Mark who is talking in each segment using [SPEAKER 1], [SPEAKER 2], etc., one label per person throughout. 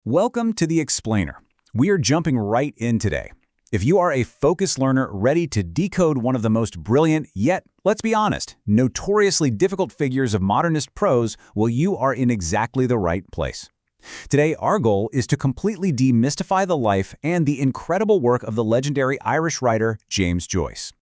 [SPEAKER 1] Welcome to The Explainer. We are jumping right in today. If you are a focused learner ready to decode one of the most brilliant, yet, let's be honest, notoriously difficult figures of modernist prose, well, you are in exactly the right place. Today, our goal is to completely demystify the life and the incredible work of the legendary Irish writer James Joyce.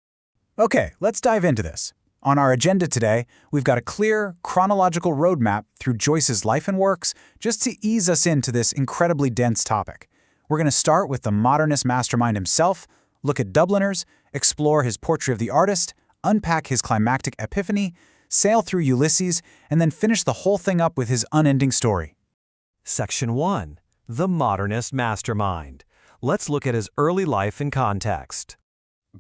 [SPEAKER 2] Okay, let's dive into this. On our agenda today, we've got a clear, chronological roadmap through Joyce's life and works just to ease us into this incredibly dense topic. We're going to start with the modernist mastermind himself, look at Dubliners, explore his portrait of the artist, unpack his climactic epiphany, sail through Ulysses, and then finish the whole thing up with his unending story.
[SPEAKER 3] Section 1. The Modernist Mastermind. Let's look at his early life in context.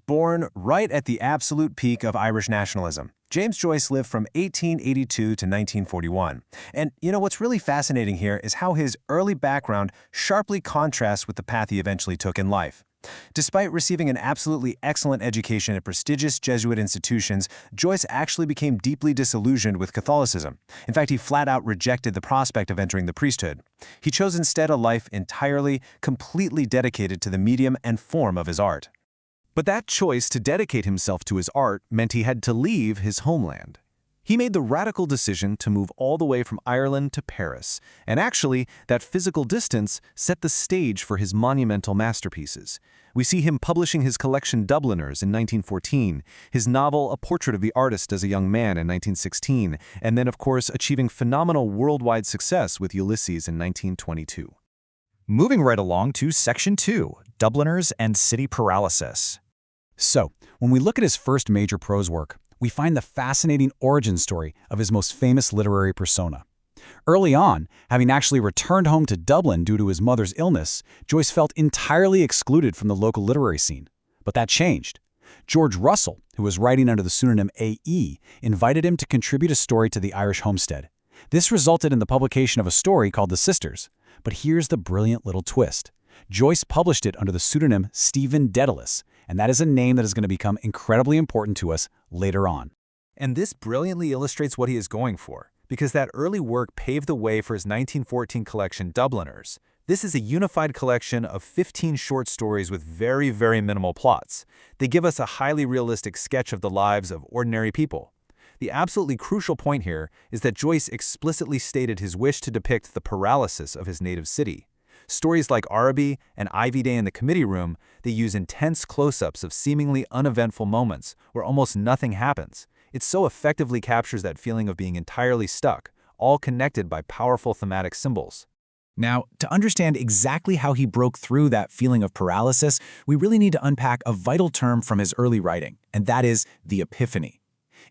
[SPEAKER 4] Born right at the absolute peak of Irish nationalism, James Joyce lived from 1882 to 1941. And what's really fascinating here is how his early background sharply contrasts with the path he eventually took in life. Despite receiving an absolutely excellent education at prestigious Jesuit institutions, Joyce actually became deeply disillusioned with Catholicism. In fact, he flat out rejected the prospect of entering the priesthood. He chose instead a life entirely, completely dedicated to the medium and form of his art.
[SPEAKER 5] But that choice to dedicate himself to his art meant he had to leave his homeland. He made the radical decision to move all the way from Ireland to Paris, and actually, that physical distance set the stage for his monumental masterpieces. We see him publishing his collection Dubliners in 1914, his novel A Portrait of the Artist as a Young Man in 1916, and then, of course, achieving phenomenal worldwide success with Ulysses in 1922.
[SPEAKER 6] Moving right along to Section 2, Dubliners and City Paralysis.
[SPEAKER 1] So, when we look at his first major prose work, we find the fascinating origin story of his most famous literary persona. Early on, having actually returned home to Dublin due to his mother's illness, Joyce felt entirely excluded from the local literary scene. But that changed. George Russell, who was writing under the pseudonym A.E., invited him to contribute a story to the Irish homestead. This resulted in the publication of a story called The Sisters. But here's the brilliant little twist. Joyce published it under the pseudonym Stephen Dedalus, and that is a name that is going to become incredibly important to us later on.
[SPEAKER 7] And this brilliantly illustrates what he is going for, because that early work paved the way for his 1914 collection Dubliners. This is a unified collection of 15 short stories with very, very minimal plots. They give us a highly realistic sketch of the lives of ordinary people. The absolutely crucial point here is that Joyce explicitly stated his wish to depict the paralysis of his native city. Stories like Araby and Ivy Day in the Committee Room, they use intense close-ups of seemingly uneventful moments where almost nothing happens. It so effectively captures that feeling of being entirely stuck, all connected by powerful thematic symbols.
[SPEAKER 2] Now, to understand exactly how he broke through that feeling of paralysis, we really need to unpack a vital term from his early writing, and that is the epiphany.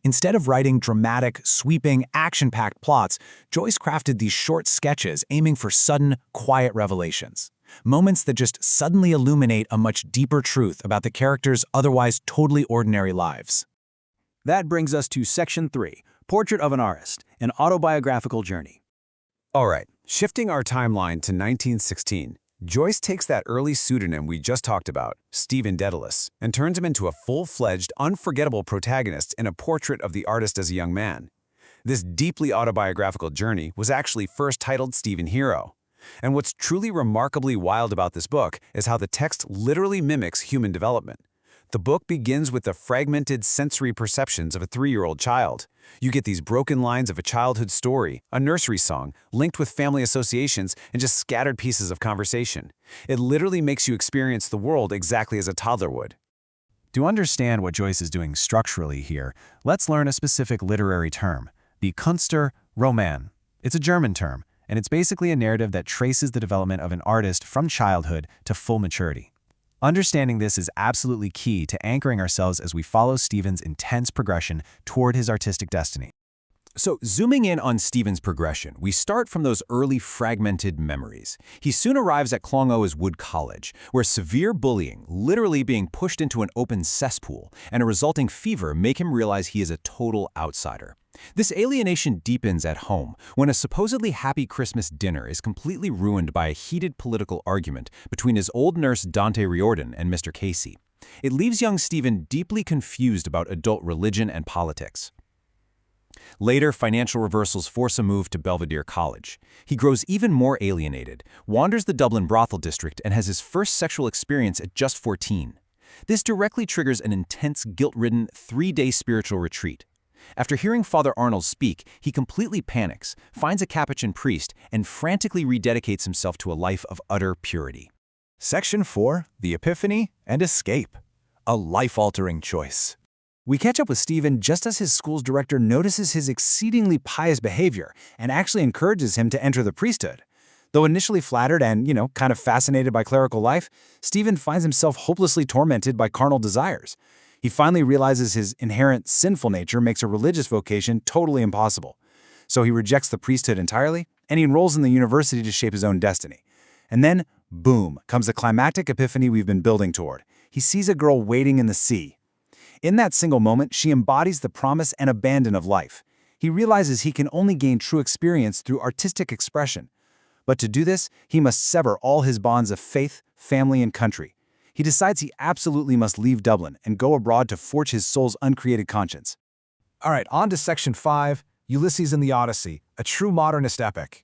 [SPEAKER 2] Instead of writing dramatic, sweeping, action-packed plots, Joyce crafted these short sketches aiming for sudden, quiet revelations. Moments that just suddenly illuminate a much deeper truth about the characters' otherwise totally ordinary lives.
[SPEAKER 8] That brings us to Section 3, Portrait of an Artist, an autobiographical journey.
[SPEAKER 4] All right, shifting our timeline to 1916, Joyce takes that early pseudonym we just talked about, Stephen Dedalus, and turns him into a full-fledged, unforgettable protagonist in A Portrait of the Artist as a Young Man. This deeply autobiographical journey was actually first titled Stephen Hero. And what's truly remarkably wild about this book is how the text literally mimics human development. The book begins with the fragmented sensory perceptions of a 3-year-old child. You get these broken lines of a childhood story, a nursery song, linked with family associations, and just scattered pieces of conversation. It literally makes you experience the world exactly as a toddler would.
[SPEAKER 5] To understand what Joyce is doing structurally here, let's learn a specific literary term, the Kunster-Roman. It's a German term, and it's basically a narrative that traces the development of an artist from childhood to full maturity. Understanding this is absolutely key to anchoring ourselves as we follow Stephen's intense progression toward his artistic destiny.
[SPEAKER 4] So, zooming in on Stephen's progression, we start from those early fragmented memories. He soon arrives at Clongo's Wood College, where severe bullying, literally being pushed into an open cesspool, and a resulting fever make him realize he is a total outsider. This alienation deepens at home when a supposedly happy Christmas dinner is completely ruined by a heated political argument between his old nurse Dante Riordan and Mr. Casey. It leaves young Stephen deeply confused about adult religion and politics. Later, financial reversals force a move to Belvedere College. He grows even more alienated, wanders the Dublin brothel district, and has his first sexual experience at just 14. This directly triggers an intense, guilt-ridden, 3-day spiritual retreat. After hearing Father Arnold speak, he completely panics, finds a Capuchin priest, and frantically rededicates himself to a life of utter purity.
[SPEAKER 2] Section 4, The Epiphany and Escape. A life-altering choice. We catch up with Stephen just as his school's director notices his exceedingly pious behavior and actually encourages him to enter the priesthood. Though initially flattered and, kind of fascinated by clerical life, Stephen finds himself hopelessly tormented by carnal desires. He finally realizes his inherent sinful nature makes a religious vocation totally impossible. So he rejects the priesthood entirely, and he enrolls in the university to shape his own destiny. And then, boom, comes the climactic epiphany we've been building toward. He sees a girl waiting in the sea. In that single moment, she embodies the promise and abandon of life. He realizes he can only gain true experience through artistic expression. But to do this, he must sever all his bonds of faith, family, and country. He decides he absolutely must leave Dublin and go abroad to forge his soul's uncreated conscience.
[SPEAKER 7] All right, on to Section 5, Ulysses and the Odyssey, a true modernist epic.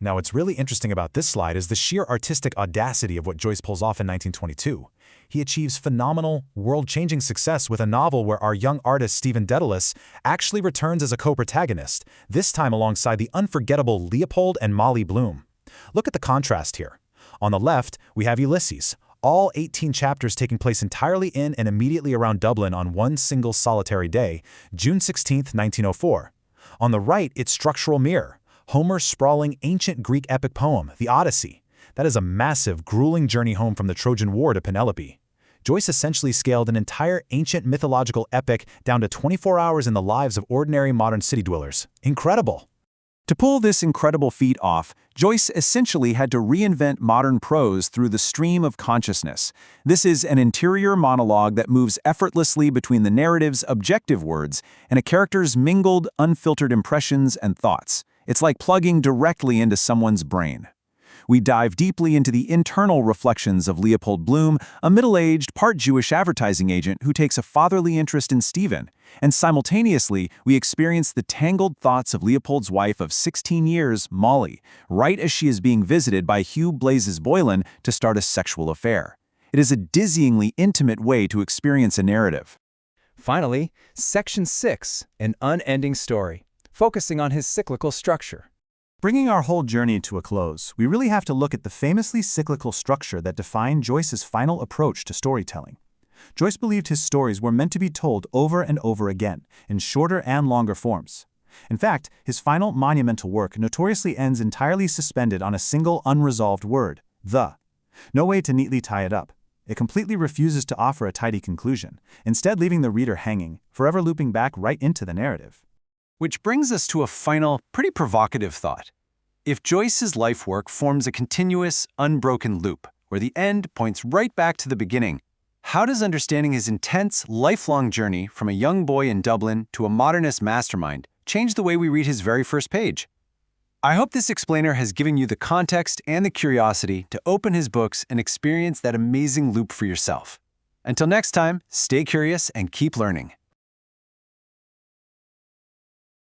[SPEAKER 7] Now, what's really interesting about this slide is the sheer artistic audacity of what Joyce pulls off in 1922. He achieves phenomenal, world-changing success with a novel where our young artist Stephen Dedalus actually returns as a co-protagonist, this time alongside the unforgettable Leopold and Molly Bloom. Look at the contrast here. On the left, we have Ulysses, all 18 chapters taking place entirely in and immediately around Dublin on one single solitary day, June 16, 1904. On the right, it's Structural Mirror, Homer's sprawling ancient Greek epic poem, the Odyssey. That is a massive, grueling journey home from the Trojan War to Penelope. Joyce essentially scaled an entire ancient mythological epic down to 24 hours in the lives of ordinary modern city dwellers. Incredible!
[SPEAKER 2] To pull this incredible feat off, Joyce essentially had to reinvent modern prose through the stream of consciousness. This is an interior monologue that moves effortlessly between the narrative's objective words and a character's mingled, unfiltered impressions and thoughts. It's like plugging directly into someone's brain. We dive deeply into the internal reflections of Leopold Bloom, a middle-aged, part-Jewish advertising agent who takes a fatherly interest in Stephen. And simultaneously, we experience the tangled thoughts of Leopold's wife of 16 years, Molly, right as she is being visited by Hugh Blazes Boylan to start a sexual affair. It is a dizzyingly intimate way to experience a narrative.
[SPEAKER 9] Finally, Section 6, An Unending Story, focusing on his cyclical structure.
[SPEAKER 2] Bringing our whole journey to a close, we really have to look at the famously cyclical structure that defined Joyce's final approach to storytelling. Joyce believed his stories were meant to be told over and over again, in shorter and longer forms. In fact, his final monumental work notoriously ends entirely suspended on a single unresolved word, the. No way to neatly tie it up. It completely refuses to offer a tidy conclusion, instead leaving the reader hanging, forever looping back right into the narrative.
[SPEAKER 4] Which brings us to a final, pretty provocative thought. If Joyce's life work forms a continuous, unbroken loop, where the end points right back to the beginning, how does understanding his intense, lifelong journey from a young boy in Dublin to a modernist mastermind change the way we read his very first page? I hope this explainer has given you the context and the curiosity to open his books and experience that amazing loop for yourself. Until next time, stay curious and keep learning.